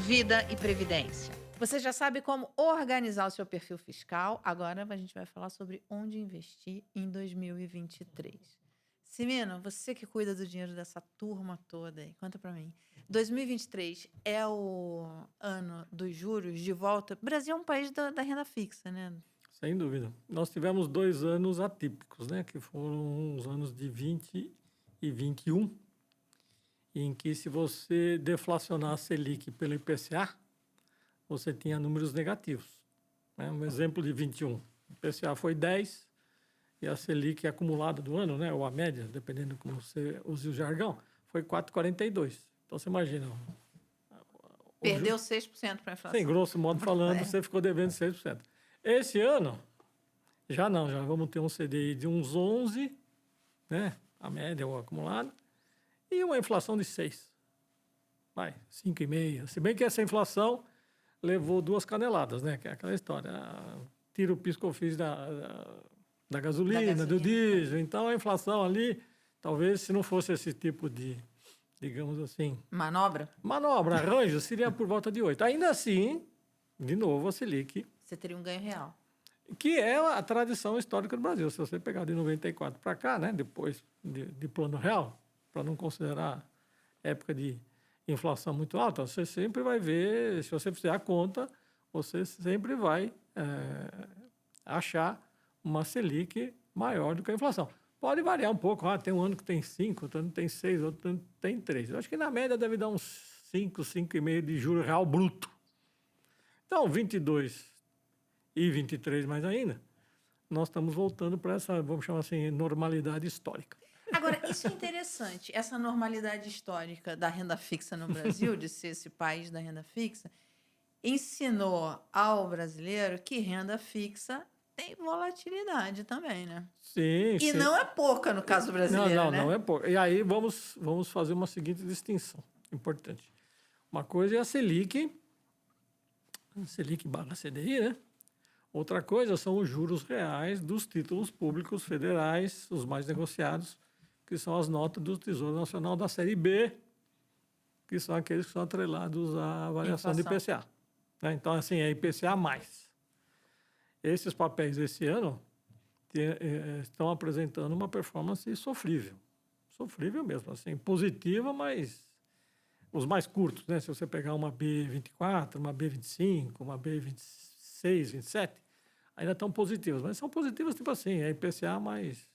Vida e Previdência. Você já sabe como organizar o seu perfil fiscal, agora a gente vai falar sobre onde investir em 2023. Simino, você que cuida do dinheiro dessa turma toda aí, conta pra mim. 2023 é o ano dos juros de volta? O Brasil é um país da renda fixa, né? Sem dúvida. Nós tivemos 2 anos atípicos, né? Que foram os anos de 20 e 21, em que se você deflacionar a Selic pelo IPCA, você tinha números negativos. Né? Um exemplo de 21, o IPCA foi 10 e a Selic acumulada do ano, né? Ou a média, dependendo de como você use o jargão, foi 4,42. Então você imagina. Perdeu 6% para a Sem inflação. grosso modo falando, É. você ficou devendo 6%. Esse ano, já não, já vamos ter um CDI de uns 11, né? A média ou acumulada, e uma inflação de 6. Vai, 5,5. Se bem que essa inflação levou 2 caneladas, né? Que é aquela história. Tira o piscofins da gasolina, do diesel. Então a inflação ali, talvez se não fosse esse tipo de, digamos assim, Manobra? arranjo, seria por volta de 8. Ainda assim, de novo, a Selic, Você teria um ganho real. que é a tradição histórica do Brasil. Se você pegar de 94 para cá, né, depois de plano real, para não considerar época de inflação muito alta, você sempre vai ver, se você fizer a conta, você sempre vai achar uma Selic maior do que a inflação. Pode variar um pouco, tem um ano que tem 5, outro ano tem 6, outro ano tem 3. Eu acho que na média deve dar uns 5, 5,5 de juro real bruto. Então, 22 e 23 mais ainda, nós estamos voltando para essa, vamos chamar assim, normalidade histórica. Agora, isso é interessante, essa normalidade histórica da renda fixa no Brasil, de ser esse país da renda fixa, ensinou ao brasileiro que renda fixa tem volatilidade também, né? Sim, E sim. não é pouca no caso brasileiro, né? Não é pouco. E aí vamos fazer uma seguinte distinção importante. Uma coisa é a Selic barra CDI, né? Outra coisa são os juros reais dos títulos públicos federais, os mais negociados, que são as notas do Tesouro Nacional da Série B, que são aqueles que são atrelados à variação de IPCA. Né? Então, assim, é IPCA mais. Esses papéis esse ano estão apresentando uma performance sofrível. Sofrível mesmo, assim, positiva, mas os mais curtos, né? Se você pegar uma B24, uma B25, uma B26, 27, ainda estão positivas, mas são positivas tipo assim, é IPCA mais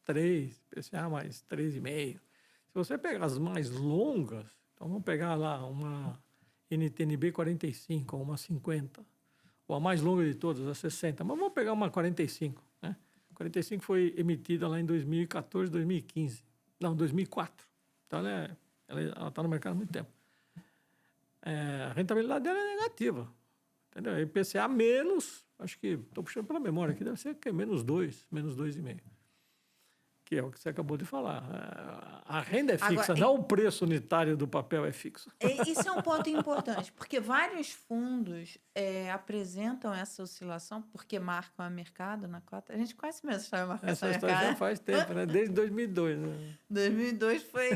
3, IPCA mais 3,5. Se você pegar as mais longas, então vamos pegar lá uma NTNB 45, uma 50, ou a mais longa de todas, a 60, mas vamos pegar uma 45, né? 45 foi emitida lá em 2014, 2015. Não, 2004. Então ela está no mercado há muito tempo. A rentabilidade dela é negativa. Entendeu? IPCA menos, acho que estou puxando pela memória aqui, deve ser que é menos 2, menos 2,5. Que é o que você acabou de falar. A renda é fixa, Agora, não o preço unitário do papel é fixo. isso é um ponto importante, porque vários fundos apresentam essa oscilação porque marcam a mercado na cota. A gente conhece mesmo a história de marcação Essa a história mercado, já né? faz tempo, né? Desde 2002. Né? 2002 foi...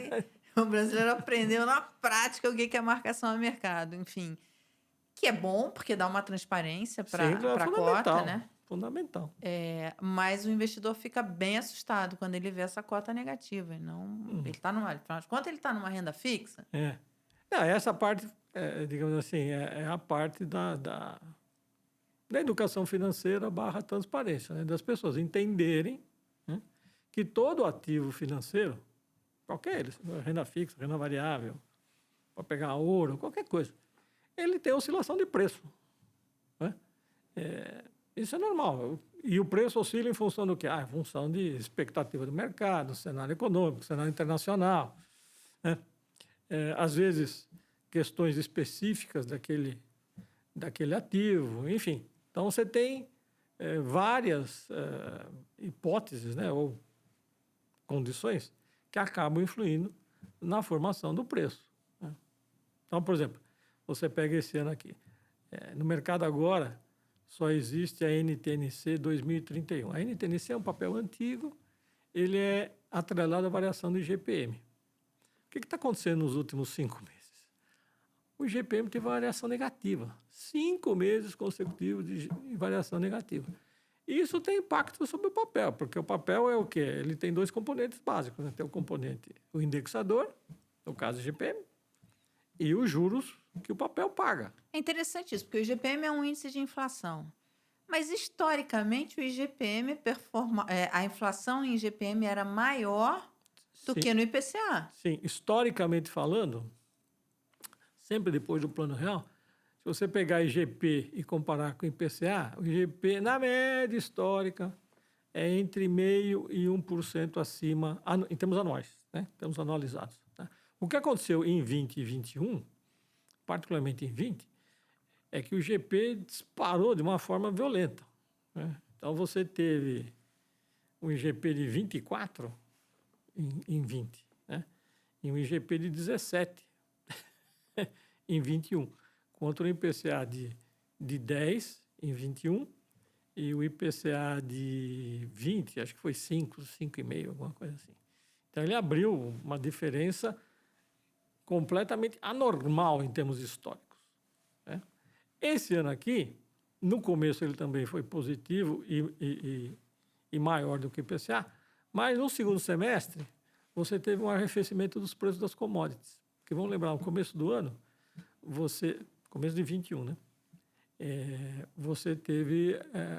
O brasileiro aprendeu na prática o que é marcação a mercado, enfim. Que é bom, porque dá uma transparência Sim, para é a cota, fundamental. né? Fundamental. Mas o investidor fica bem assustado quando ele vê essa cota negativa. E não, ele está numa, afinal de contas, ele está numa renda fixa. É. Não, essa parte, digamos assim, é a parte da educação financeira barra transparência, né? Das pessoas entenderem, né, que todo ativo financeiro, qualquer ele, renda fixa, renda variável, para pegar ouro, qualquer coisa, ele tem oscilação de preço. Né? Isso é normal. E o preço oscila em função do quê? Em função de expectativa do mercado, cenário econômico, cenário internacional. Né? Às vezes, questões específicas daquele ativo, enfim. Então, você tem várias hipóteses, né, ou condições que acabam influindo na formação do preço. Né? Então, por exemplo, você pega esse ano aqui. No mercado agora, só existe a NTNC 2031. A NTNC é um papel antigo, ele é atrelado à variação do IGPM. O que está acontecendo nos últimos 5 meses? o IGPM teve variação negativa. 5 meses consecutivos de variação negativa. Isso tem impacto sobre o papel, porque o papel é o quê? Ele tem 2 componentes básicos, né? Tem o componente, o indexador, no caso do IGPM, e os juros que o papel paga. É interessante isso, porque o IGPM é um índice de inflação. Mas, historicamente, o IGPM a inflação em IGPM era maior do que no IPCA. Sim, historicamente falando, sempre depois do Plano Real, se você pegar IGP e comparar com o IPCA, o IGP, na média histórica, é entre 0,5% e 1% acima, em termos anuais, né? Termos anualizados. Né? O que aconteceu em 20 e 21, particularmente em 20, é que o IGP disparou de uma forma violenta. Né? Então, você teve um IGP de 24 em 20, né? E um IGP de 17 em 21, contra o IPCA de 10 em 21 e o IPCA de 20, acho que foi 5,5, alguma coisa assim. Então, ele abriu uma diferença completamente anormal em termos históricos. Né? Esse ano aqui, no começo ele também foi positivo e maior do que o IPCA, mas no segundo semestre você teve um arrefecimento dos preços das commodities. Porque vamos lembrar, no começo do ano, começo de 21, né? Você teve,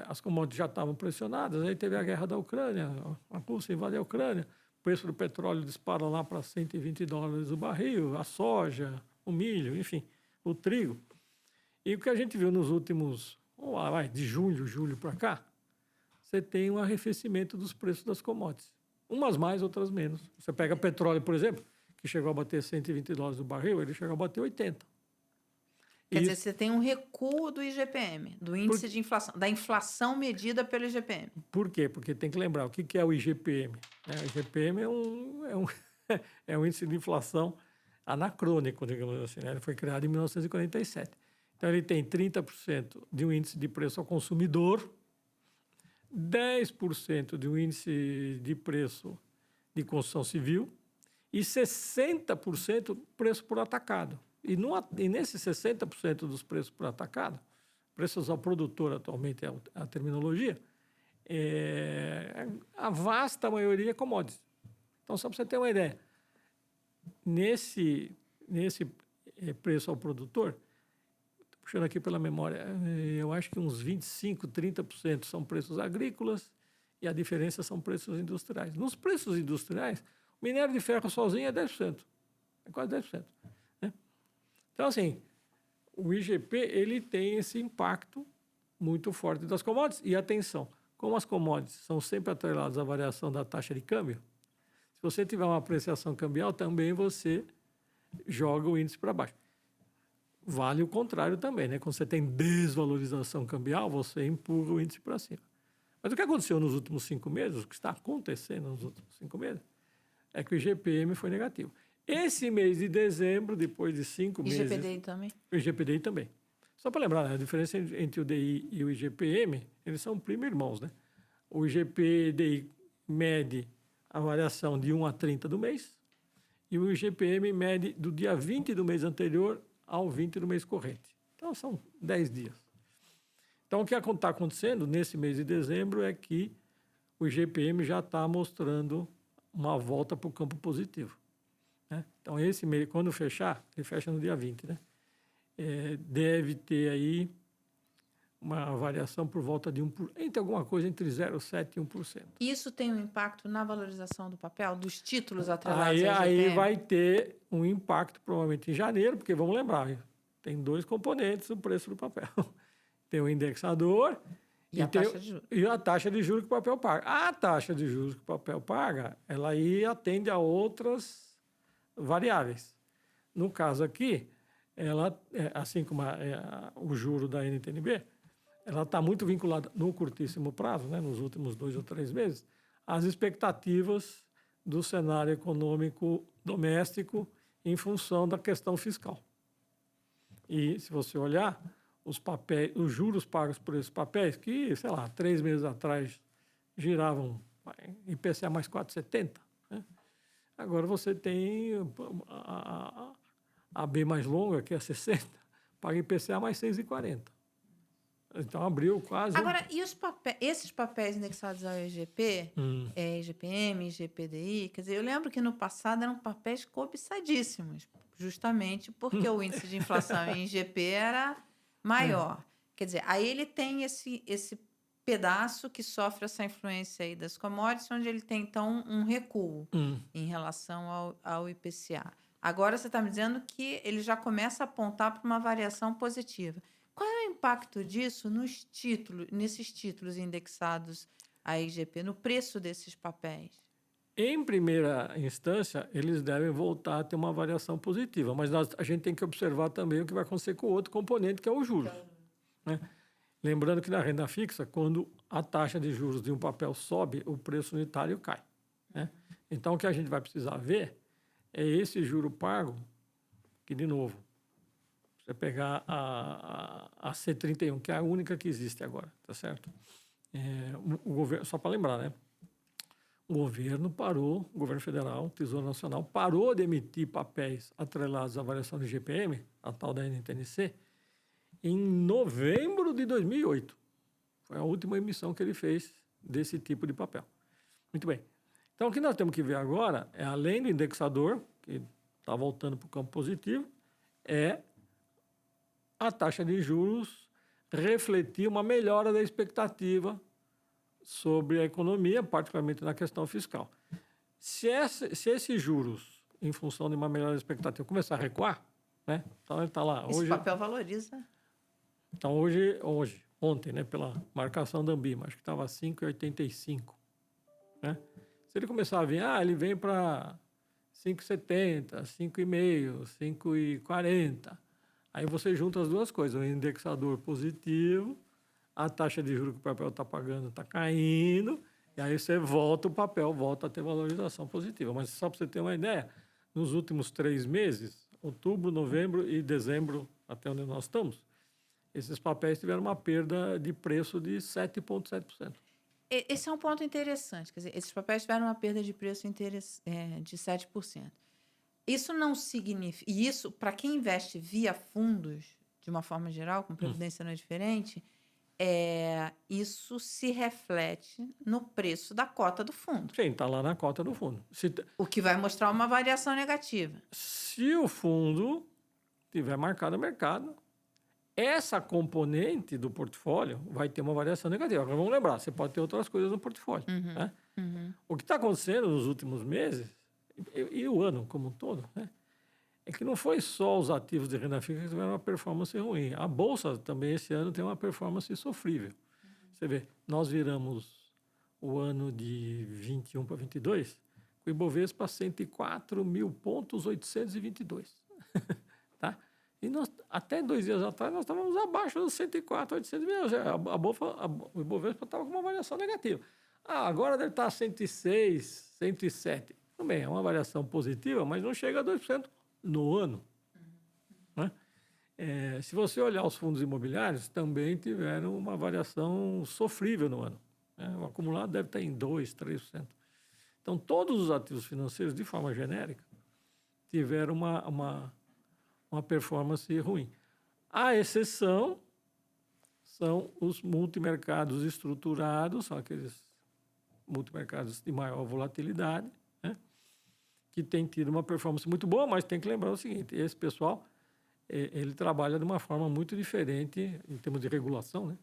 as commodities já estavam pressionadas, aí teve a guerra da Ucrânia, a Rússia invadiu a Ucrânia, o preço do petróleo dispara lá para $120 o barril, a soja, o milho, enfim, o trigo. E o que a gente viu nos últimos, de julho para cá, você tem um arrefecimento dos preços das commodities. Umas mais, outras menos. Você pega petróleo, por exemplo, que chegou a bater $120 o barril, ele chegou a bater 80. Quer dizer, você tem um recuo do IGPM, do índice de inflação, da inflação medida pelo IGPM. Por quê? Porque tem que lembrar, o que é o IGPM? O IGPM é um índice de inflação anacrônico, digamos assim. Né? Ele foi criado em 1947. Então, ele tem 30% de um índice de preço ao consumidor, 10% de um índice de preço de construção civil e 60% preço por atacado. E nesses 60% dos preços por atacado, preços ao produtor atualmente é a terminologia, a vasta maioria é commodities. Então, só para você ter uma ideia, nesse preço ao produtor, puxando aqui pela memória, eu acho que uns 25%, 30% são preços agrícolas e a diferença são preços industriais. Nos preços industriais, o minério de ferro sozinho é 10%, é quase 10%. Né? Então, assim, o IGP ele tem esse impacto muito forte das commodities. E atenção, como as commodities são sempre atreladas à variação da taxa de câmbio, se você tiver uma apreciação cambial, também você joga o índice para baixo. Vale o contrário também, né? Quando você tem desvalorização cambial, você empurra o índice para cima. Mas o que aconteceu nos últimos 5 meses, o que está acontecendo nos últimos 5 meses, é que o IGPM foi negativo. Esse mês de dezembro, depois de 5 meses... IGPDI também? O IGPDI também. Só para lembrar, né? A diferença entre o DI e o IGPM, eles são primo-irmãos, né? O IGPDI mede a variação de 1 a 30 do mês e o IGPM mede do dia 20 do mês anterior ao 20 do mês corrente. Então, são 10 dias. Então, o que está acontecendo nesse mês de dezembro é que o IGPM já está mostrando uma volta para o campo positivo. Né? Então, esse mês, quando fechar, ele fecha no dia 20, né? Deve ter aí uma variação por volta de entre alguma coisa entre 0,7% e 1%. Isso tem um impacto na valorização do papel, dos títulos atrelados ao Aí IGPM? vai ter um impacto provavelmente em janeiro, porque vamos lembrar, tem 2 componentes do preço do papel. Tem o indexador e a taxa de juros. E a taxa de juros que o papel paga. A taxa de juros que o papel paga, ela aí atende a outras variáveis. No caso aqui, ela, assim como o juro da NTN-B, ela está muito vinculada no curtíssimo prazo, né, nos últimos 2 ou 3 meses, às expectativas do cenário econômico doméstico em função da questão fiscal. E, se você olhar, os juros pagos por esses papéis, que, sei lá, 3 meses atrás giravam IPCA mais 4,70, né? Agora você tem A B mais longa, que é 60, paga IPCA mais 6,40. Então, abriu quase... Agora, e esses papéis indexados ao IGP, IGPM, IGPDI, quer dizer, eu lembro que no passado eram papéis cobiçadíssimos, justamente porque o índice de inflação em IGP era maior. Quer dizer, aí ele tem esse pedaço que sofre essa influência aí das commodities, onde ele tem, então, um recuo em relação ao IPCA. Agora, você está me dizendo que ele já começa a apontar para uma variação positiva. Qual é o impacto disso nesses títulos indexados à IGP, no preço desses papéis? Em primeira instância, eles devem voltar a ter uma variação positiva, mas a gente tem que observar também o que vai acontecer com o outro componente, que é o juros. Né? Lembrando que na renda fixa, quando a taxa de juros de um papel sobe, o preço unitário cai. Né? Então, o que a gente vai precisar ver é esse juro pago, que, de novo, você pegar a C31, que é a única que existe agora, tá certo? O governo, só para lembrar, né? O governo federal, o Tesouro Nacional, parou de emitir papéis atrelados à variação do IGPM, a tal da NTNC, em novembro de 2008. Foi a última emissão que ele fez desse tipo de papel. Muito bem. Então, o que nós temos que ver agora é, além do indexador, que está voltando para o campo positivo, é a taxa de juros refletir uma melhora da expectativa sobre a economia, particularmente na questão fiscal. Se esses juros, em função de uma melhora da expectativa, começar a recuar, né? Então ele está lá. Esse papel valoriza. Então, ontem, né, pela marcação da Ambima, acho que estava 5,85. Né? Se ele começar a vir, ele vem para 5,70, 5,5, 5,40. Aí você junta as duas coisas, o indexador positivo, a taxa de juros que o papel está pagando está caindo, e aí você o papel volta a ter valorização positiva. Mas só para você ter uma ideia, nos últimos 3 meses, outubro, novembro e dezembro, até onde nós estamos, esses papéis tiveram uma perda de preço de 7,7%. Esse é um ponto interessante. Quer dizer, esses papéis tiveram uma perda de preço de 7%. Isso não significa... E isso, para quem investe via fundos, de uma forma geral, com previdência não é diferente, isso se reflete no preço da cota do fundo. Sim, está lá na cota do fundo. O que vai mostrar uma variação negativa. Se o fundo tiver marcado a mercado, essa componente do portfólio vai ter uma variação negativa. Agora, vamos lembrar, você pode ter outras coisas no portfólio. Né? O que está acontecendo nos últimos meses, e o ano como um todo, né? É que não foi só os ativos de renda fixa que tiveram uma performance ruim. A Bolsa também, esse ano, tem uma performance sofrível. Você vê, nós viramos o ano de 21 para 22, com o Ibovespa 104.822. Tá? E nós, até 2 dias atrás, nós estávamos abaixo dos 104.800. O Ibovespa estava com uma variação negativa. Agora deve estar 106, 107. Também é uma variação positiva, mas não chega a 2% no ano. Né? Se você olhar os fundos imobiliários, também tiveram uma variação sofrível no ano. Né? O acumulado deve estar em 2%, 3%. Então, todos os ativos financeiros, de forma genérica, tiveram uma performance ruim. A exceção são os multimercados estruturados, são aqueles multimercados de maior volatilidade, né? Que tem tido uma performance muito boa, mas tem que lembrar o seguinte, esse pessoal, ele trabalha de uma forma muito diferente, em termos de regulação, né?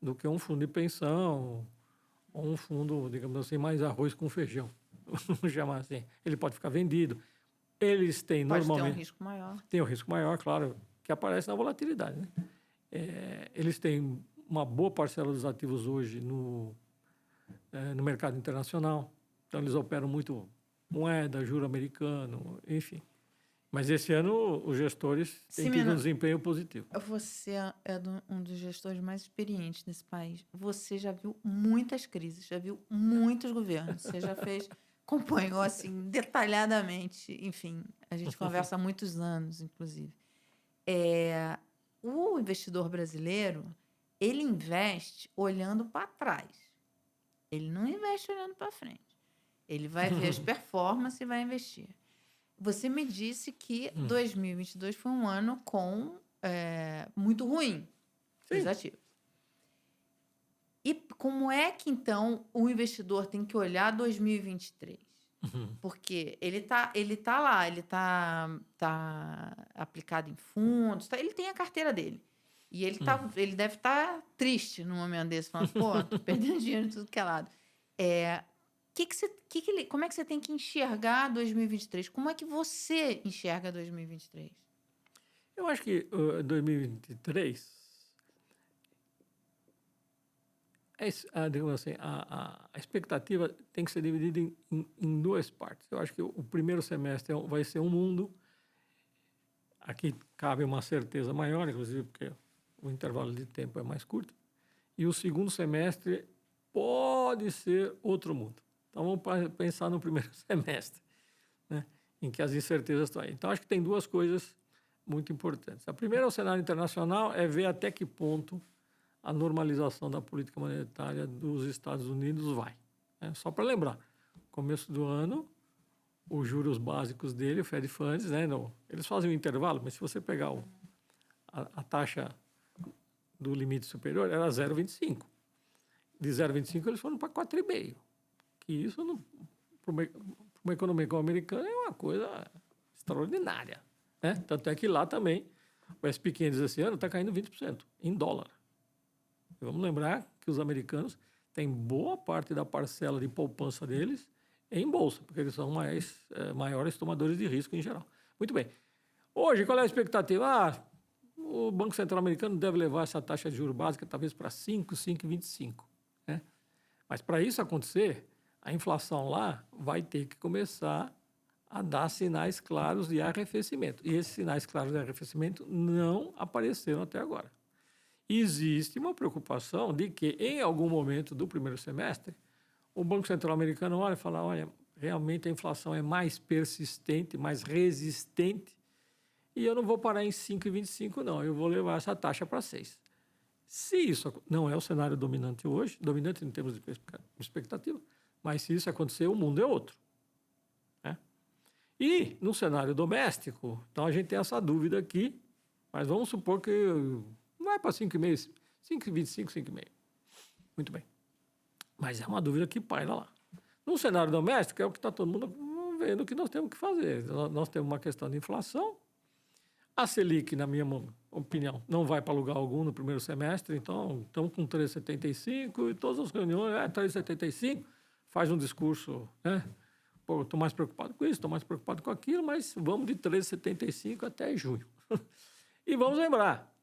Do que um fundo de pensão, ou um fundo, digamos assim, mais arroz com feijão, vamos chamar assim. Ele pode ficar vendido. Eles têm normalmente... Ter um risco maior. Tem um risco maior, claro, que aparece na volatilidade. Né? Eles têm uma boa parcela dos ativos hoje no mercado internacional. Então, eles operam muito moeda, juro americano, enfim. Mas esse ano os gestores têm tido um desempenho positivo. Você é um dos gestores mais experientes nesse país. Você já viu muitas crises, já viu muitos governos. Você já acompanhou assim detalhadamente. Enfim, a gente conversa há muitos anos, inclusive. O investidor brasileiro, ele investe olhando para trás. Ele não investe olhando para frente. Ele vai ver as performances e vai investir. Você me disse que 2022 foi um ano muito ruim para os Sim. ativos. E como é que, então, o investidor tem que olhar 2023? Porque ele tá lá, ele tá aplicado em fundos, ele tem a carteira dele. E ele deve estar triste num momento desse, falando, pô, tô perdendo dinheiro em tudo que é lado. Como é que você tem que enxergar 2023? Como é que você enxerga 2023? Eu acho que 2023, digamos assim, a expectativa tem que ser dividida em duas partes. Eu acho que o primeiro semestre vai ser um mundo. Aqui cabe uma certeza maior, inclusive porque o intervalo de tempo é mais curto. E o segundo semestre pode ser outro mundo. Então, vamos pensar no primeiro semestre, né, em que as incertezas estão aí. Então, acho que tem duas coisas muito importantes. A primeira, o cenário internacional, é ver até que ponto a normalização da política monetária dos Estados Unidos vai. Só para lembrar, começo do ano, os juros básicos dele, o Fed Funds, né, eles fazem um intervalo, mas se você pegar a taxa do limite superior, era 0,25. De 0,25 eles foram para 4,5. Que isso, para uma economia como a americana, é uma coisa extraordinária. Né? Tanto é que lá também, o S&P 500 esse ano está caindo 20% em dólar. E vamos lembrar que os americanos têm boa parte da parcela de poupança deles em bolsa, porque eles são maiores tomadores de risco em geral. Muito bem. Hoje, qual é a expectativa? O Banco Central americano deve levar essa taxa de juros básica talvez para 5,25. Né? Mas para isso acontecer, a inflação lá vai ter que começar a dar sinais claros de arrefecimento. E esses sinais claros de arrefecimento não apareceram até agora. Existe uma preocupação de que, em algum momento do primeiro semestre, o Banco Central americano olha e fala, olha, realmente a inflação é mais persistente, mais resistente, e eu não vou parar em 5,25, não, eu vou levar essa taxa para 6. Se isso não é o cenário dominante hoje, dominante em termos de expectativa, mas se isso acontecer, o mundo é outro. Né? E no cenário doméstico, então a gente tem essa dúvida aqui, mas vamos supor que vai para 5,5, 5,25, 5,5. Muito bem. Mas é uma dúvida que paira lá. No cenário doméstico, é o que está todo mundo vendo que nós temos que fazer. Nós temos uma questão de inflação. A Selic, na minha opinião, não vai para lugar algum no primeiro semestre, então estamos com 3,75 e todas as reuniões, 3,75, faz um discurso, né? Pô, estou mais preocupado com isso, estou mais preocupado com aquilo, mas vamos de 3,75 até junho. E vamos lembrar,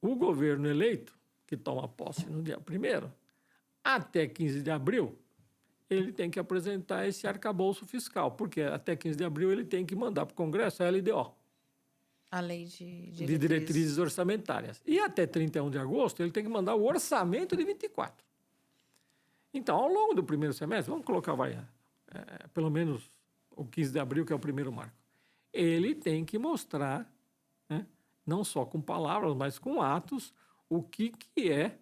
o governo eleito, que toma posse no dia 1º, até 15 de abril, ele tem que apresentar esse arcabouço fiscal, porque até 15 de abril ele tem que mandar para o Congresso a LDO. A lei de diretrizes orçamentárias. E até 31 de agosto ele tem que mandar o orçamento de 24. Então, ao longo do primeiro semestre, vamos colocar, pelo menos o 15 de abril, que é o primeiro marco, ele tem que mostrar, né, não só com palavras, mas com atos, o que é,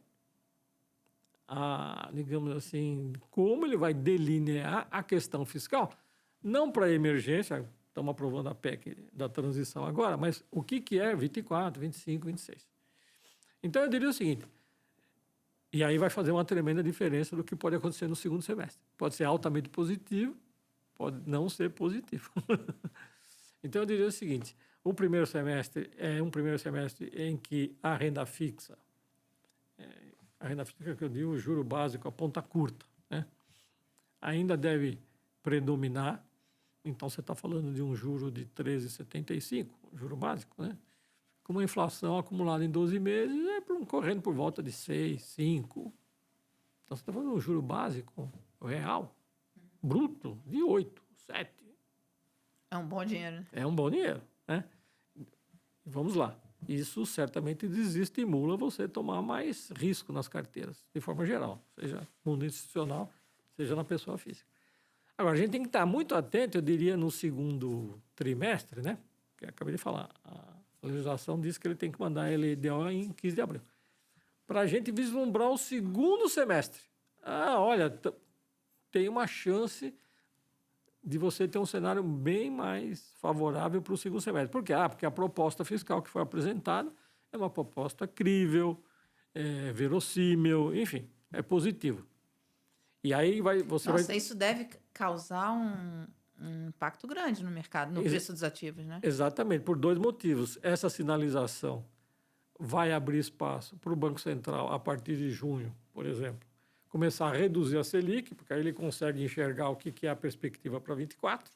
digamos assim, como ele vai delinear a questão fiscal, não para emergência. Estamos aprovando a PEC da transição agora, mas o que é 24, 25, 26? Então, eu diria o seguinte, e aí vai fazer uma tremenda diferença do que pode acontecer no segundo semestre. Pode ser altamente positivo, pode não ser positivo. Então, eu diria o seguinte, o primeiro semestre é um primeiro semestre em que a renda fixa que eu digo, o juro básico, a ponta curta, né, ainda deve predominar. Então, você está falando de um juro de 13,75, juro básico, né? Com uma inflação acumulada em 12 meses, correndo por volta de 6, 5. Então, você está falando de um juro básico real, bruto, de 8, 7. É um bom dinheiro. É um bom dinheiro, né? Vamos lá. Isso certamente desestimula você a tomar mais risco nas carteiras, de forma geral, seja no mundo institucional, seja na pessoa física. Agora, a gente tem que estar muito atento, eu diria, no segundo trimestre, né? Que eu acabei de falar. A legislação diz que ele tem que mandar a LDO em 15 de abril. Para a gente vislumbrar o segundo semestre. Olha, tem uma chance de você ter um cenário bem mais favorável para o segundo semestre. Por quê? Porque a proposta fiscal que foi apresentada é uma proposta crível, verossímil, enfim, é positivo. E aí você Nossa, vai... isso deve causar um impacto grande no mercado, no preço dos ativos, né? Exatamente, por dois motivos. Essa sinalização vai abrir espaço para o Banco Central, a partir de junho, por exemplo, começar a reduzir a Selic, porque aí ele consegue enxergar o que é a perspectiva para 24.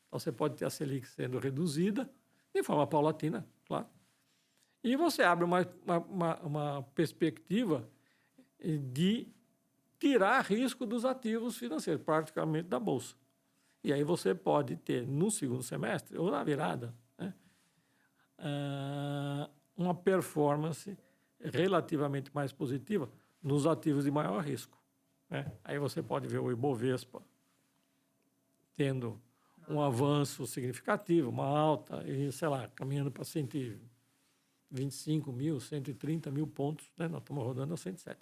Então, você pode ter a Selic sendo reduzida, de forma paulatina, claro. E você abre uma perspectiva de tirar risco dos ativos financeiros, praticamente da Bolsa. E aí você pode ter, no segundo semestre, ou na virada, né, uma performance relativamente mais positiva nos ativos de maior risco. Né? Aí você pode ver o Ibovespa tendo um avanço significativo, uma alta, e, sei lá, caminhando para 125 mil, 130 mil pontos, né? Nós estamos rodando a 107.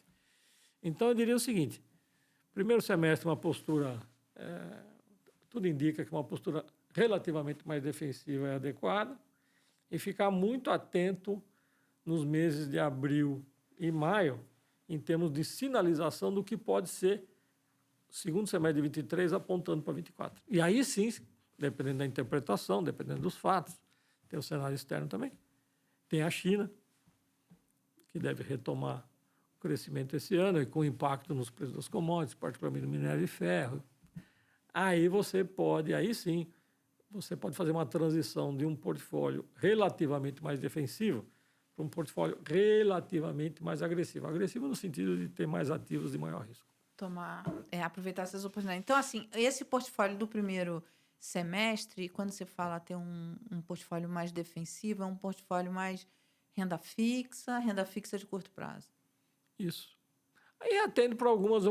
Então, eu diria o seguinte, primeiro semestre, uma postura, tudo indica que uma postura relativamente mais defensiva é adequada, e ficar muito atento nos meses de abril e maio, em termos de sinalização do que pode ser segundo semestre de 23 apontando para 24. E aí sim, dependendo da interpretação, dependendo dos fatos, tem o cenário externo também. Tem a China, que deve retomar o crescimento esse ano e com impacto nos preços das commodities, particularmente no minério de ferro. Aí sim, você pode fazer uma transição de um portfólio relativamente mais defensivo para um portfólio relativamente mais agressivo. Agressivo no sentido de ter mais ativos de maior risco. Aproveitar essas oportunidades. Então, assim, esse portfólio do primeiro semestre, quando você fala ter um portfólio mais defensivo, é um portfólio mais renda fixa de curto prazo. Isso. Aí atende para algumas...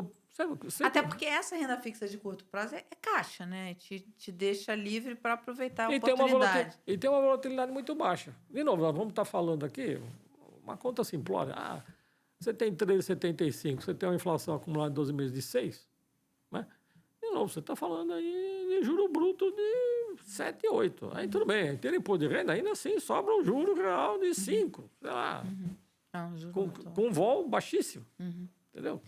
Até porque essa renda fixa de curto prazo é caixa, né? Te deixa livre para aproveitar a oportunidade. E tem uma volatilidade muito baixa. De novo, nós vamos estar falando aqui, uma conta simplória. Você tem 13,75, você tem uma inflação acumulada em 12 meses de 6, né? De novo, você está falando aí de juro bruto de 7, 8. Aí tudo bem, aí tem imposto de renda, ainda assim sobra um juro real de 5, sei lá. Com vol baixíssimo, entendeu?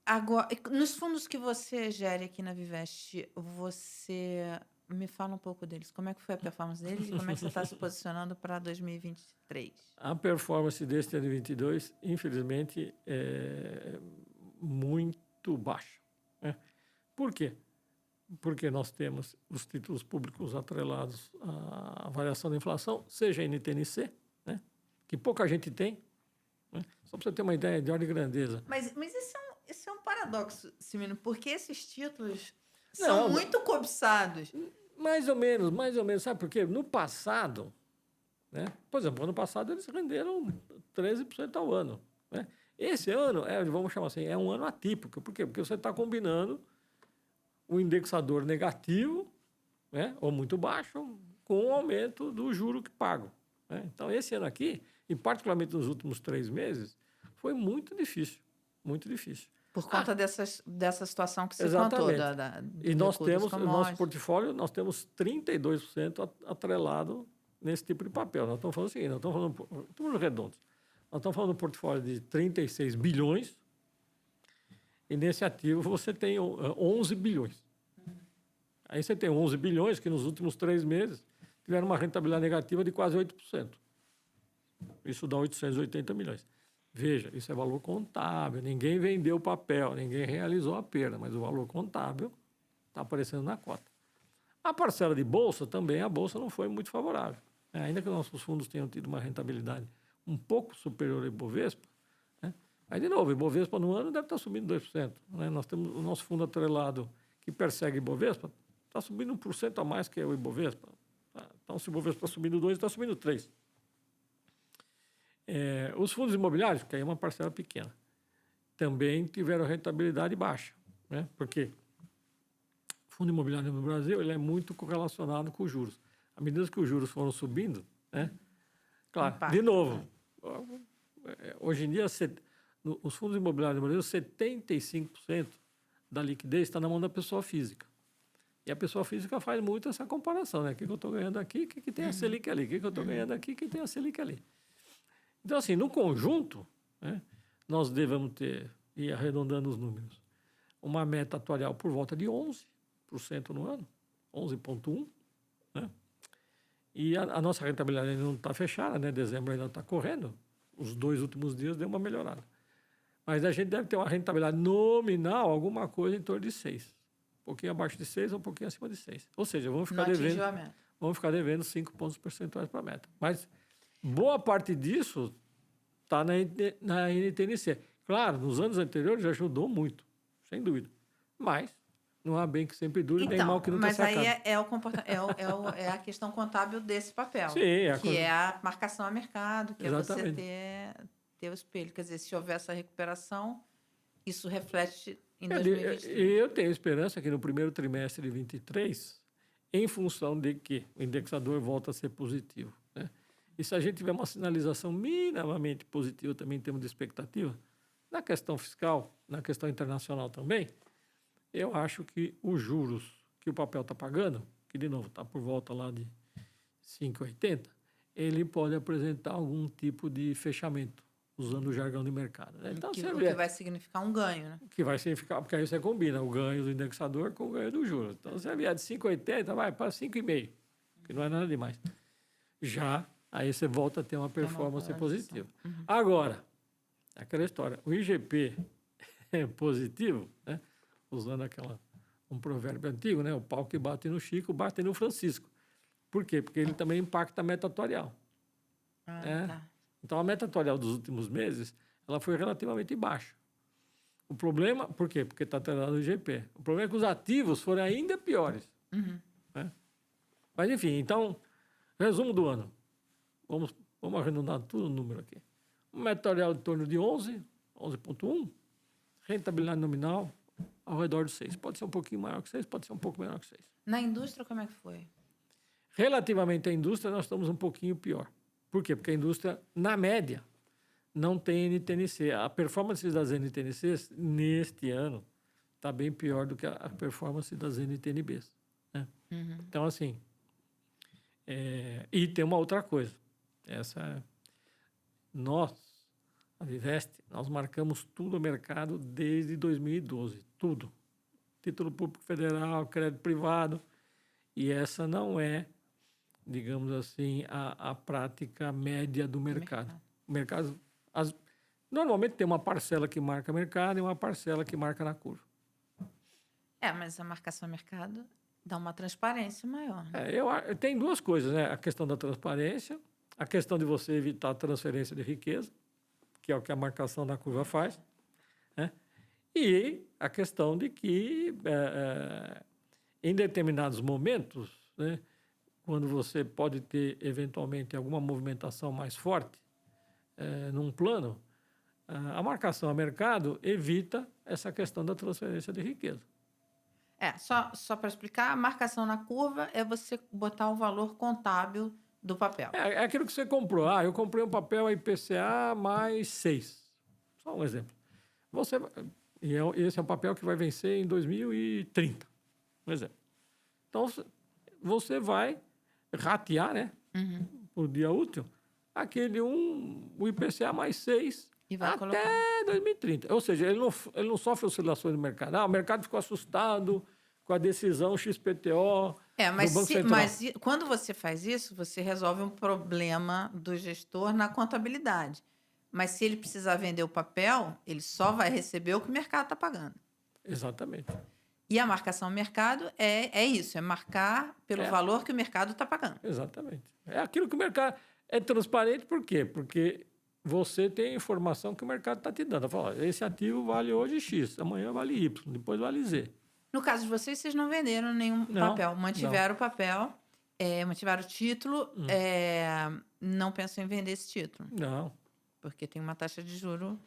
Agora, nos fundos que você gere aqui na Vivest, você me fala um pouco deles. Como é que foi a performance deles e como é que você está se posicionando para 2023? A performance deste ano de 2022, infelizmente, é muito baixa. Né? Por quê? Porque nós temos os títulos públicos atrelados à variação da inflação, seja a NTNC, né? Que pouca gente tem. Né? Só para você ter uma ideia de ordem de grandeza. Mas esse é um paradoxo, Cimino, porque esses títulos são muito cobiçados. Mais ou menos. Sabe por quê? No passado, né? Por exemplo, ano passado eles renderam 13% ao ano. Né? Esse ano, vamos chamar assim, é um ano atípico. Por quê? Porque você está combinando o indexador negativo, né? Ou muito baixo, com o aumento do juro que pago. Né? Então, esse ano aqui, e particularmente nos últimos 3 meses, foi muito difícil. Muito difícil. Por conta dessa situação que você exatamente. Contou. E nós temos, no nosso portfólio, nós temos 32% atrelado nesse tipo de papel. Nós estamos falando o seguinte, nós estamos falando redondos. Nós estamos falando de um portfólio de 36 bilhões e nesse ativo você tem 11 bilhões. Aí você tem 11 bilhões que nos últimos 3 meses tiveram uma rentabilidade negativa de quase 8%. Isso dá 880 milhões. Veja, isso é valor contábil, ninguém vendeu papel, ninguém realizou a perda, mas o valor contábil está aparecendo na cota. A parcela de bolsa também, a bolsa não foi muito favorável. Ainda que nossos fundos tenham tido uma rentabilidade um pouco superior ao Ibovespa, né? Aí, de novo, o Ibovespa no ano deve estar subindo 2%. Né? Nós temos o nosso fundo atrelado que persegue o Ibovespa, está subindo 1% a mais que o Ibovespa. Então, se o Ibovespa está subindo 2%, está subindo 3%. Os fundos imobiliários, que aí é uma parcela pequena, também tiveram rentabilidade baixa, né? Porque o fundo imobiliário no Brasil ele é muito correlacionado com os juros. À medida que os juros foram subindo, né? Claro, de novo, hoje em dia, os fundos imobiliários no Brasil, 75% da liquidez está na mão da pessoa física. E a pessoa física faz muito essa comparação, né? O que eu estou ganhando aqui, o que tem a Selic ali? O que eu estou ganhando aqui, o que tem a Selic ali? Então, assim, no conjunto, né, nós devemos ter, e arredondando os números, uma meta atuarial por volta de 11% no ano, 11,1%, né? E a nossa rentabilidade ainda não está fechada, né? Dezembro ainda está correndo. Os 2 últimos dias deu uma melhorada. Mas a gente deve ter uma rentabilidade nominal, alguma coisa em torno de 6%. Um pouquinho abaixo de 6 ou um pouquinho acima de 6. Ou seja, vamos ficar devendo 5 pontos percentuais para a meta. Mas boa parte disso está na NTNC. Claro, nos anos anteriores já ajudou muito, sem dúvida. Mas não há bem que sempre dure, nem mal que nunca se acabe. Mas aí é a questão contábil desse papel. Sim, que é a marcação a mercado, que Exatamente. é você ter o espelho. Quer dizer, se houver essa recuperação, isso reflete em 2023. Eu tenho esperança que no primeiro trimestre de 2023, em função de que o indexador volta a ser positivo, né? E se a gente tiver uma sinalização minimamente positiva também em termos de expectativa, na questão fiscal, na questão internacional também, eu acho que os juros que o papel está pagando, que de novo está por volta lá de 5,80, ele pode apresentar algum tipo de fechamento, usando o jargão de mercado, né? Então, o que vai significar um ganho, né? Que vai significar, porque aí você combina o ganho do indexador com o ganho do juros. Então, se vier de 5,80, vai para 5,5, que não é nada demais. Já, aí você volta a ter uma performance positiva. Agora, aquela história, o IGP é positivo, né? Usando um provérbio antigo, né? O pau que bate no Chico, bate no Francisco. Por quê? Porque ele também impacta a meta atuarial. Tá. Então, a meta atuarial dos últimos meses, ela foi relativamente baixa. O problema, por quê? Porque está atrelado ao IGP. O problema é que os ativos foram ainda piores. Né? Mas, enfim, então, resumo do ano. Vamos arredondar tudo o número aqui. Um meta atuarial em torno de 11,1. Rentabilidade nominal ao redor de 6. Pode ser um pouquinho maior que 6, pode ser um pouco menor que 6. Na indústria, como é que foi? Relativamente à indústria, nós estamos um pouquinho pior. Por quê? Porque a indústria, na média, não tem NTNC. A performance das NTNCs, neste ano, está bem pior do que a performance das NTNBs. Né? Então, assim... e tem uma outra coisa. Nós, a Vivest, nós marcamos tudo o mercado desde 2012. Tudo. Título público federal, crédito privado. E essa não é, digamos assim, a prática média do mercado. O mercado, normalmente tem uma parcela que marca mercado e uma parcela que marca na curva. Mas a marcação a mercado dá uma transparência maior. Né? Tem duas coisas, né? A questão da transparência, a questão de você evitar a transferência de riqueza, que é o que a marcação da curva faz, né? E a questão de que, em determinados momentos, né, quando você pode ter, eventualmente, alguma movimentação mais forte num plano, a marcação a mercado evita essa questão da transferência de riqueza. Só para explicar, a marcação na curva é você botar o valor contábil do papel. É aquilo que você comprou. Eu comprei um papel IPCA mais 6. Só um exemplo. Esse é um papel que vai vencer em 2030. Um exemplo. Então, você vai ratear, né, por dia útil, o IPCA mais 6 e vai até colocar 2030. Ou seja, ele não sofre oscilações do mercado. O mercado ficou assustado com a decisão XPTO do Banco Central. Mas quando você faz isso, você resolve um problema do gestor na contabilidade. Mas se ele precisar vender o papel, ele só vai receber o que o mercado está pagando. Exatamente. E a marcação ao mercado é isso, é marcar pelo valor que o mercado está pagando. Exatamente. É aquilo que o mercado... É transparente por quê? Porque você tem a informação que o mercado está te dando. Fala, esse ativo vale hoje X, amanhã vale Y, depois vale Z. No caso de vocês não venderam nenhum papel. Mantiveram o papel, mantiveram o título, não pensam em vender esse título. Não. Porque tem uma taxa de juro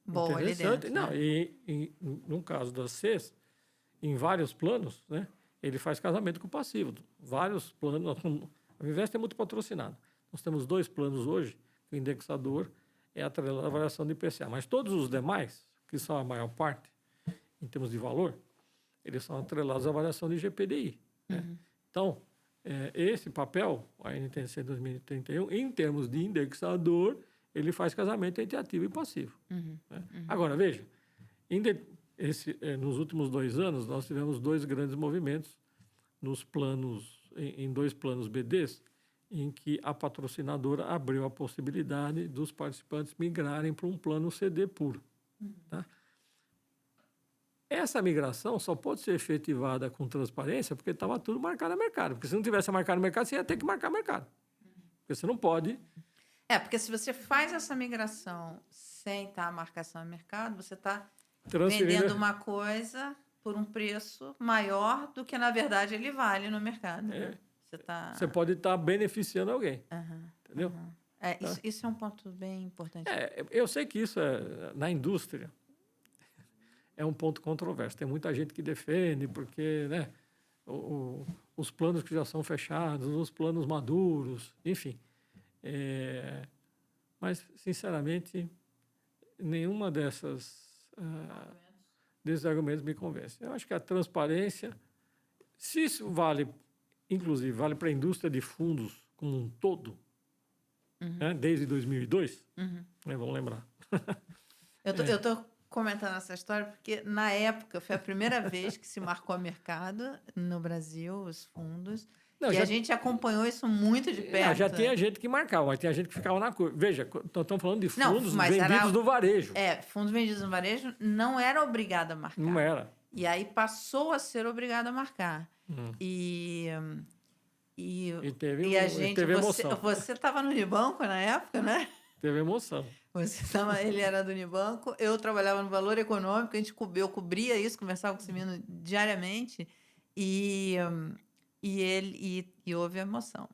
boa ali interessante. dentro. Não, né? e no caso da CES, em vários planos, né, ele faz casamento com o passivo. Vários planos. A Vivest é muito patrocinada. Nós temos 2 planos hoje, que o indexador é atrelado à variação do IPCA. Mas todos os demais, que são a maior parte, em termos de valor, eles são atrelados à variação de IGPDI. Né? Então, esse papel, a NTNC 2031, em termos de indexador, ele faz casamento entre ativo e passivo. Né? Agora, veja, nos últimos 2 anos, nós tivemos 2 grandes movimentos nos planos, em 2 planos BDs, em que a patrocinadora abriu a possibilidade dos participantes migrarem para um plano CD puro. Tá? Essa migração só pode ser efetivada com transparência porque estava tudo marcado a mercado. Porque se não tivesse marcado no mercado, você ia ter que marcar mercado. Porque você não pode... Porque se você faz essa migração sem estar a marcação a mercado, você está transferindo... vendendo uma coisa por um preço maior do que, na verdade, ele vale no mercado. Né? Você pode estar beneficiando alguém. Entendeu? Isso é um ponto bem importante. Eu sei que isso na indústria é um ponto controverso. Tem muita gente que defende porque, né, os planos que já são fechados, os planos maduros, enfim. Mas, sinceramente, nenhuma desses argumentos me convence. Eu acho que a transparência, se isso vale, inclusive, vale para a indústria de fundos como um todo, né, desde 2002, né, vamos lembrar. Eu estou comentando essa história porque, na época, foi a primeira vez que se marcou a mercado no Brasil, os fundos. Não, a gente acompanhou isso muito de perto. Já tinha gente que marcava, mas tinha gente que ficava na curva. Veja, estamos falando de fundos vendidos no varejo. Fundos vendidos no varejo não era obrigado a marcar. Não era. E aí passou a ser obrigado a marcar. E teve a gente... emoção. Você estava no Unibanco na época, né? Teve emoção. Ele era do Unibanco, eu trabalhava no Valor Econômico, eu cobria isso, conversava com o Cimino diariamente, e houve emoção.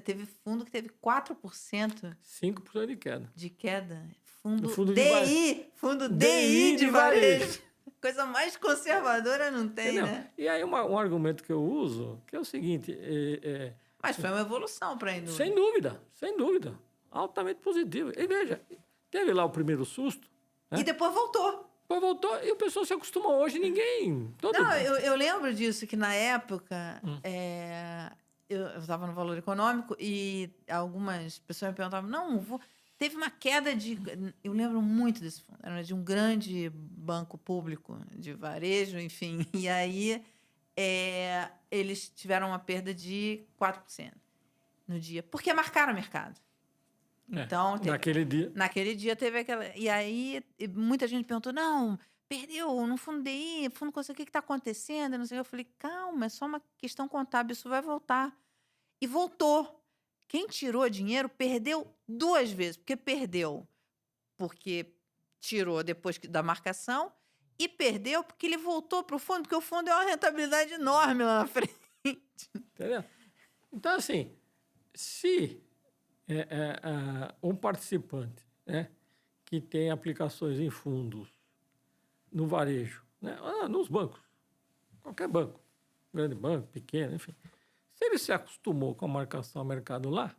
Teve fundo que teve 4%. 5% de queda. De queda. Fundo Fundo DI de varejo. Coisa mais conservadora não tem, entendeu? Né? E aí um argumento que eu uso, que é o seguinte... Mas foi uma evolução para a indústria. Sem dúvida. Altamente positivo. E veja, teve lá o primeiro susto. Né? E depois voltou. E o pessoal se acostumou. Hoje ninguém... Eu lembro disso, que na época eu estava no Valor Econômico e algumas pessoas me perguntavam, teve uma queda de... Eu lembro muito desse fundo. Era de um grande banco público de varejo, enfim. E aí eles tiveram uma perda de 4% no dia. Porque marcaram o mercado. Então, naquele dia teve aquela... E aí, muita gente perguntou, perdeu no fundo DI, fundo com isso aqui, o que está acontecendo? Não sei. Eu falei, calma, é só uma questão contábil, isso vai voltar. E voltou. Quem tirou dinheiro perdeu 2 vezes. Porque tirou depois da marcação e perdeu porque ele voltou para o fundo, porque o fundo é uma rentabilidade enorme lá na frente. Entendeu? Então, assim, se... um participante, né, que tem aplicações em fundos no varejo, né, nos bancos, qualquer banco, grande banco, pequeno, enfim. Se ele se acostumou com a marcação ao mercado lá,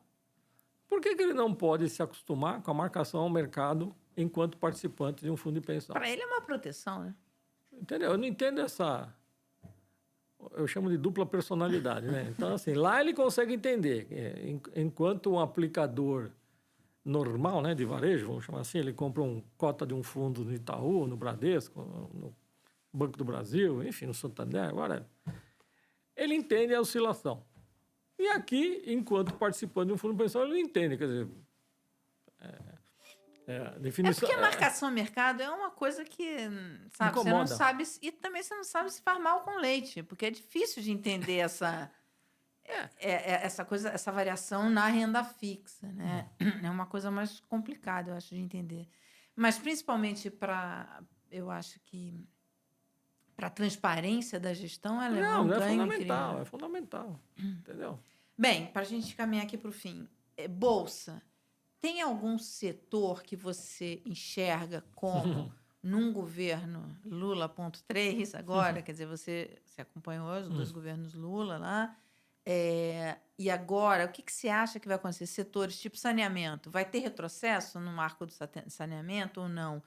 por que ele não pode se acostumar com a marcação ao mercado enquanto participante de um fundo de pensão? Para ele é uma proteção, né? Entendeu? Eu não entendo essa... Eu chamo de dupla personalidade, né? Então, assim, lá ele consegue entender. Enquanto um aplicador normal, né, de varejo, vamos chamar assim, ele compra uma cota de um fundo no Itaú, no Bradesco, no Banco do Brasil, enfim, no Santander, agora ele entende a oscilação. E aqui, enquanto participante de um fundo de pensão, ele não entende. Quer dizer, definição... porque a marcação mercado é uma coisa que, sabe, incomoda. Você não sabe... E também você não sabe se faz mal com leite, porque é difícil de entender essa coisa, essa variação na renda fixa, né? É uma coisa mais complicada, eu acho, de entender. Mas, principalmente eu acho que para a transparência da gestão, ela é um ganho incrível. É fundamental, entendeu? Bem, para a gente caminhar aqui para o fim, Bolsa... Tem algum setor que você enxerga como, num governo Lula.3 agora, quer dizer, você acompanhou os 2 governos Lula lá, e agora, o que você acha que vai acontecer? Setores tipo saneamento, vai ter retrocesso no marco do saneamento ou não?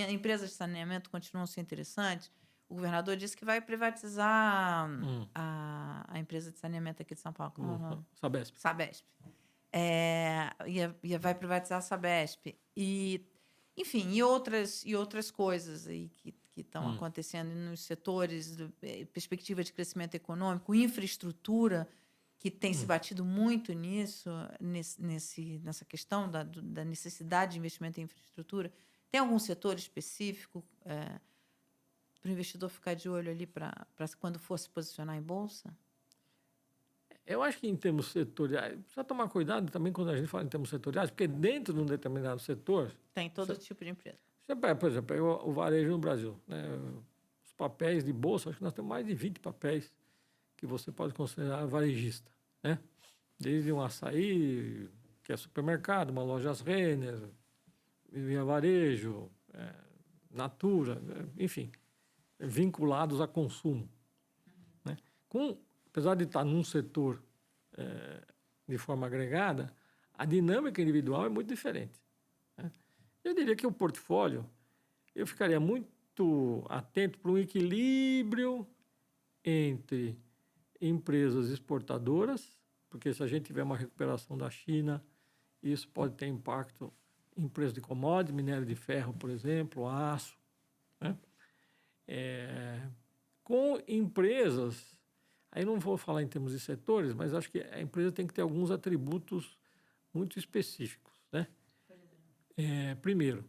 Empresas de saneamento continuam a ser interessantes? o governador disse que vai privatizar Hum. a empresa de saneamento aqui de São Paulo. Como é o nome? Sabesp. Sabesp. Vai privatizar a Sabesp. E, enfim, e outras coisas aí que estão acontecendo nos setores, perspectiva de crescimento econômico, infraestrutura, que tem se batido muito nessa questão da necessidade de investimento em infraestrutura. Tem algum setor específico para o investidor ficar de olho ali para quando for se posicionar em bolsa? Eu acho que em termos setoriais, precisa tomar cuidado também quando a gente fala em termos setoriais, porque dentro de um determinado setor... Tem todo tipo de empresa. Você pega, por exemplo, pega o varejo no Brasil. Né? Os papéis de bolsa, acho que nós temos mais de 20 papéis que você pode considerar varejista. Né? Desde um açaí, que é supermercado, uma loja Renner, Via Varejo, Natura, enfim, vinculados a consumo. Né? Apesar de estar num setor de forma agregada, a dinâmica individual é muito diferente. Né? Eu diria que o portfólio, eu ficaria muito atento para um equilíbrio entre empresas exportadoras, porque se a gente tiver uma recuperação da China, isso pode ter impacto em preço de commodities, minério de ferro, por exemplo, aço. Né? Com empresas, aí não vou falar em termos de setores, mas acho que a empresa tem que ter alguns atributos muito específicos. Né? Primeiro,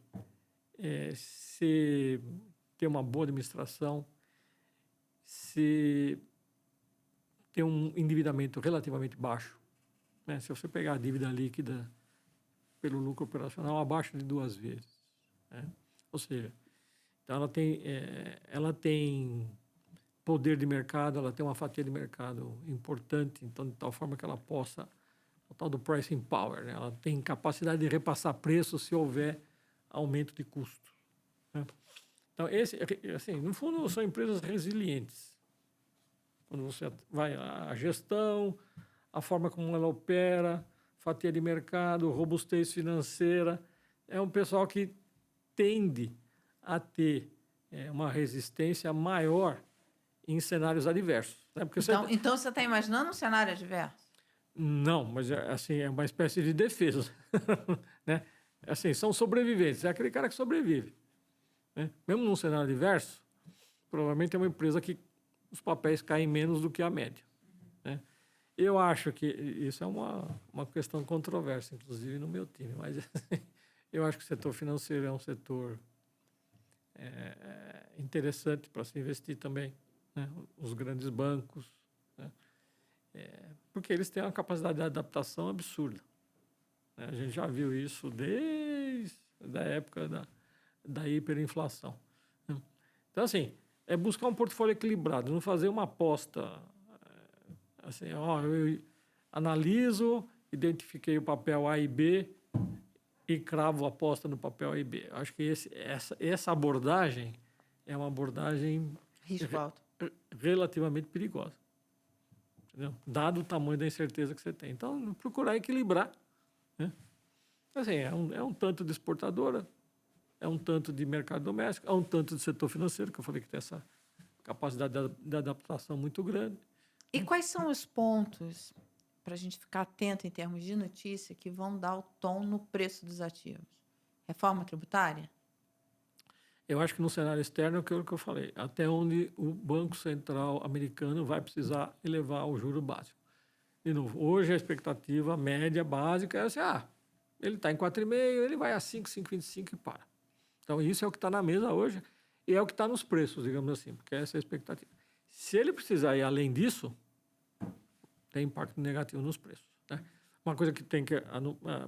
se ter uma boa administração, se ter um endividamento relativamente baixo. Né? Se você pegar a dívida líquida pelo lucro operacional abaixo de 2 vezes. Né? Ou seja, então ela tem poder de mercado, ela tem uma fatia de mercado importante, então de tal forma que ela possa, o tal do pricing power, né? Ela tem capacidade de repassar preço se houver aumento de custo. Né? Então, assim, no fundo, são empresas resilientes. Quando você vai a gestão, a forma como ela opera, fatia de mercado, robustez financeira, é um pessoal que tende a ter uma resistência maior em cenários adversos. Né? Porque então você está imaginando um cenário adverso? Não, mas assim, é uma espécie de defesa. Né? Assim, são sobreviventes, é aquele cara que sobrevive. Né? Mesmo num cenário adverso, provavelmente é uma empresa que os papéis caem menos do que a média. Né? Eu acho que isso é uma questão controversa, inclusive no meu time, mas eu acho que o setor financeiro é um setor interessante para se investir também. Né? Os grandes bancos, né? Porque eles têm uma capacidade de adaptação absurda. Né? A gente já viu isso desde a época da hiperinflação. Né? Então, assim, é buscar um portfólio equilibrado, não fazer uma aposta assim, eu analiso, identifiquei o papel A e B e cravo a aposta no papel A e B. Acho que essa abordagem é uma abordagem Risco alto. Relativamente perigosa. Entendeu? Dado o tamanho da incerteza que você tem. Então, procurar equilibrar. Né? Assim, é um tanto de exportadora, é um tanto de mercado doméstico, é um tanto de setor financeiro, que eu falei que tem essa capacidade de adaptação muito grande. E quais são os pontos, para a gente ficar atento em termos de notícia, que vão dar o tom no preço dos ativos? Reforma tributária? Eu acho que no cenário externo é o que eu falei, até onde o Banco Central americano vai precisar elevar o juro básico. De novo, hoje a expectativa média básica é assim, ele está em 4,5, ele vai a 5, 5,25 e para. Então, isso é o que está na mesa hoje e é o que está nos preços, digamos assim, porque essa é a expectativa. Se ele precisar ir além disso, tem impacto negativo nos preços. Né? Uma coisa que tem que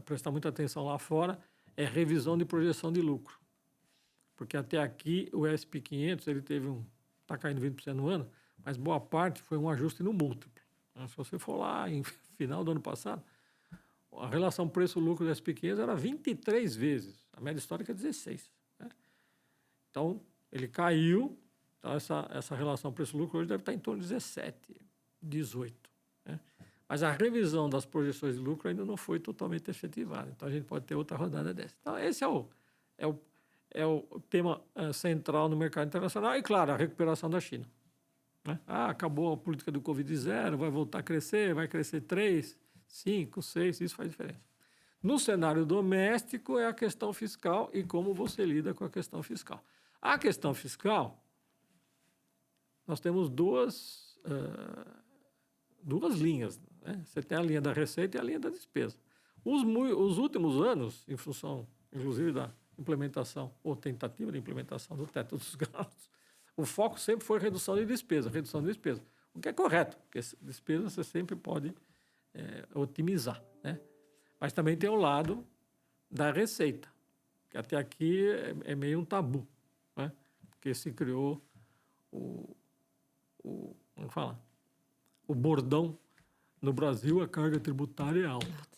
prestar muita atenção lá fora é revisão de projeção de lucro. Porque até aqui o S&P 500 ele está caindo 20% no ano, mas boa parte foi um ajuste no múltiplo. Se você for lá em final do ano passado, a relação preço-lucro do S&P 500 era 23 vezes, a média histórica é 16. Né? Então, ele caiu, então essa relação preço-lucro hoje deve estar em torno de 17, 18. Né? Mas a revisão das projeções de lucro ainda não foi totalmente efetivada, então a gente pode ter outra rodada dessa. Então, esse é é o tema central no mercado internacional. E, claro, a recuperação da China. Né? Acabou a política do Covid-0, vai voltar a crescer, vai crescer 3, 5, 6, isso faz diferença. No cenário doméstico é a questão fiscal e como você lida com a questão fiscal. A questão fiscal, nós temos duas linhas. Né? Você tem a linha da receita e a linha da despesa. Os últimos anos, em função, inclusive, da implementação ou tentativa de implementação do teto dos gastos, o foco sempre foi redução de despesa, o que é correto, porque despesa você sempre pode otimizar, né? Mas também tem o lado da receita, que até aqui é meio um tabu, né? Porque se criou vamos falar, o bordão no Brasil, a carga tributária é alta.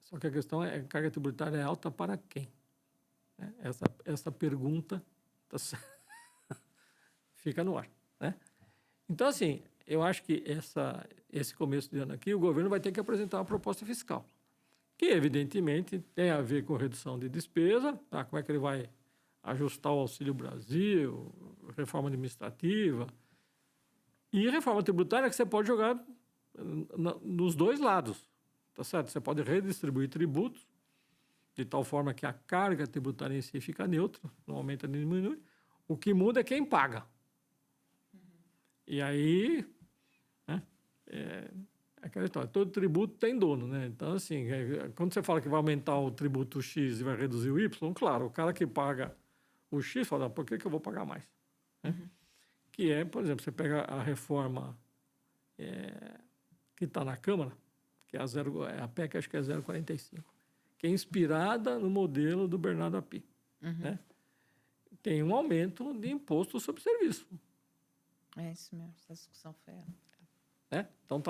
Só que a questão é, a carga tributária é alta para quem? Essa pergunta fica no ar, né? Então, assim, eu acho que esse começo de ano aqui, o governo vai ter que apresentar uma proposta fiscal, que, evidentemente, tem a ver com redução de despesa, tá? Como é que ele vai ajustar o Auxílio Brasil, reforma administrativa e reforma tributária, que você pode jogar nos dois lados, tá certo? Você pode redistribuir tributos, de tal forma que a carga tributária em si fica neutra, não aumenta nem diminui. O que muda é quem paga. E aí, né, aquela história, todo tributo tem dono, né? Então, assim, quando você fala que vai aumentar o tributo X e vai reduzir o Y, claro, o cara que paga o X fala, por que eu vou pagar mais? Né? Que é, por exemplo, você pega a reforma que está na Câmara, que é a PEC, acho que é 0,45, que é inspirada no modelo do Bernardo Api. Né? Tem um aumento de imposto sobre serviço. É isso mesmo, essa discussão foi ela. Né? Então,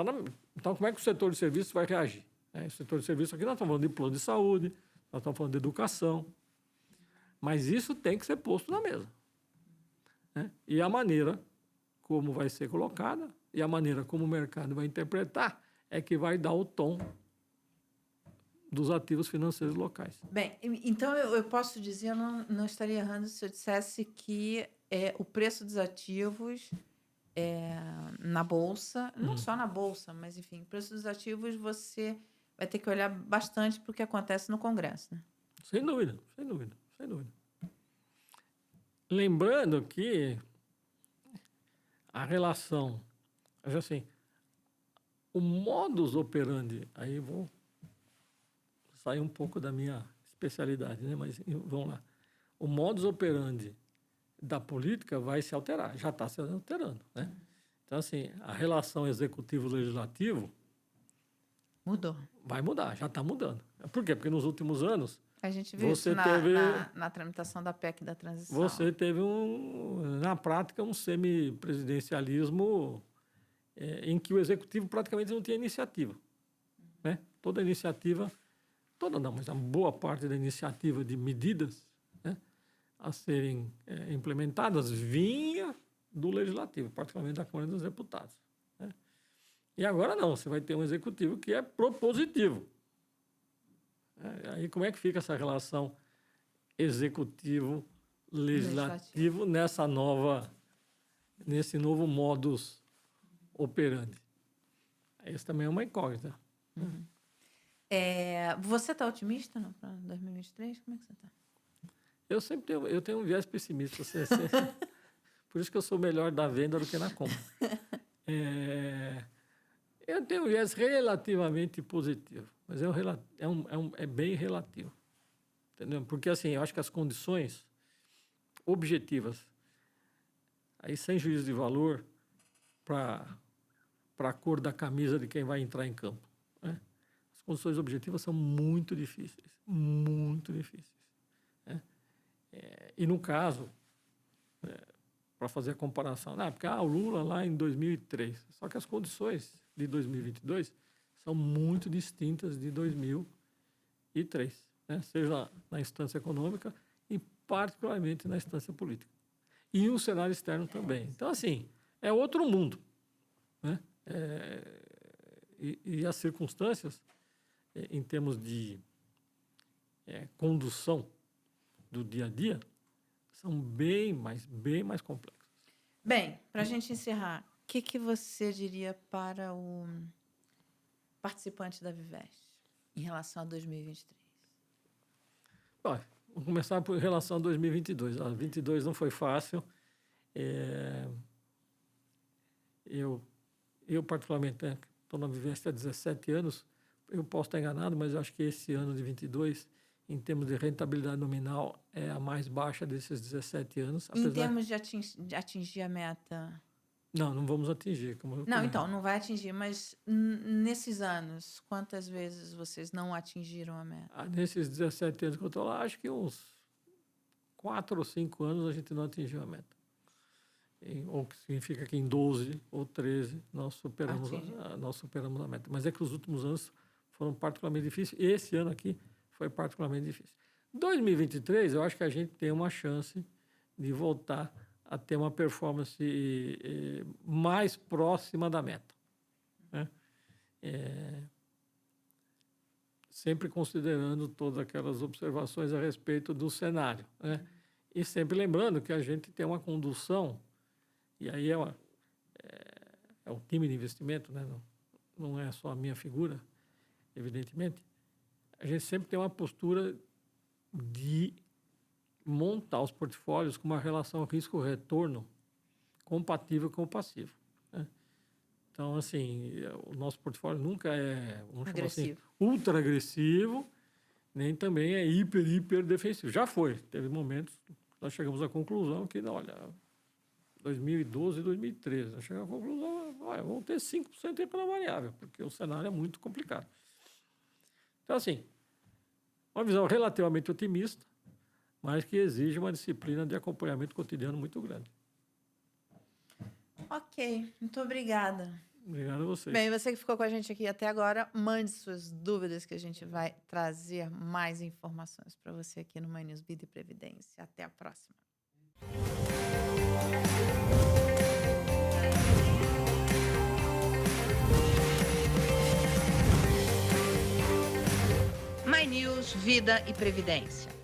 como é que o setor de serviços vai reagir? O setor de serviços aqui nós estamos falando de plano de saúde, nós estamos falando de educação, mas isso tem que ser posto na mesa. Né? E a maneira como vai ser colocada e a maneira como o mercado vai interpretar é que vai dar o tom dos ativos financeiros locais. Bem, então eu posso dizer, eu não estaria errando se eu dissesse que o preço dos ativos na Bolsa, não só na Bolsa, mas enfim, o preço dos ativos você vai ter que olhar bastante para o que acontece no Congresso, né? Sem dúvida, sem dúvida, sem dúvida. Lembrando que a relação, assim, o modus operandi, aí vou sair um pouco da minha especialidade, né? Mas vamos lá. O modus operandi da política vai se alterar, já está se alterando, né? Então, assim, a relação executivo-legislativo mudou. Vai mudar, já está mudando. Por quê? Porque nos últimos anos a gente viu isso na tramitação da PEC da transição. Você teve, na prática, um semipresidencialismo em que o executivo praticamente não tinha iniciativa. Né? Toda a iniciativa, toda não, mas a boa parte da iniciativa de medidas, né, a serem implementadas vinha do Legislativo, particularmente da Câmara dos Deputados. Né? E agora não, você vai ter um executivo que é propositivo. Aí como é que fica essa relação executivo-legislativo nesse novo modus operandi? Esse também é uma incógnita. Você está otimista para 2023? Como é que você está? Eu tenho um viés pessimista. Por isso que eu sou melhor da venda do que na compra. Eu tenho um viés relativamente positivo, mas é bem relativo. Entendeu? Porque, assim, eu acho que as condições objetivas, aí sem juízo de valor, para a cor da camisa de quem vai entrar em campo, né? As condições objetivas são muito difíceis. Muito difíceis. Né? E, no caso, para fazer a comparação, porque o Lula lá em 2003, só que as condições de 2022 são muito distintas de 2003, né? Seja na instância econômica e particularmente na instância política. E o cenário externo também. Então, assim, é outro mundo. Né? E as circunstâncias, em termos de condução do dia a dia são bem mais complexas. Bem, para a gente encerrar, o que você diria para o participante da Vivest em relação a 2023? Bom, vamos começar por relação a 2022. 2022 não foi fácil. Eu particularmente, estou na Vivest há 17 anos, eu posso estar enganado, mas eu acho que esse ano de 22, em termos de rentabilidade nominal, é a mais baixa desses 17 anos. Em termos de atingir a meta? Não vamos atingir. Não, então, não vai atingir, mas nesses anos, quantas vezes vocês não atingiram a meta? Nesses 17 anos que eu estou lá, acho que uns 4 ou 5 anos a gente não atingiu a meta. Ou que significa que em 12 ou 13 nós superamos a meta. Mas é que os últimos anos foram particularmente difíceis. Esse ano aqui foi particularmente difícil. 2023, eu acho que a gente tem uma chance de voltar a ter uma performance mais próxima da meta, né? Sempre considerando todas aquelas observações a respeito do cenário, né? E sempre lembrando que a gente tem uma condução, e aí é o time de investimento, né? Não é só a minha figura, evidentemente. A gente sempre tem uma postura de montar os portfólios com uma relação risco-retorno compatível com o passivo, né? Então, assim, o nosso portfólio nunca é, vamos chamar assim, ultra agressivo, nem também é hiper defensivo. Já foi. Teve momentos que nós chegamos à conclusão que, olha, 2012 e 2013, nós chegamos à conclusão, olha, vamos ter 5% de renda variável, porque o cenário é muito complicado. Então, assim, uma visão relativamente otimista, mas que exige uma disciplina de acompanhamento cotidiano muito grande. Ok, muito obrigada. Obrigado a vocês. Bem, você que ficou com a gente aqui até agora, mande suas dúvidas que a gente vai trazer mais informações para você aqui no Mãe News Vida e Previdência. Até a próxima. My News Vida e Previdência.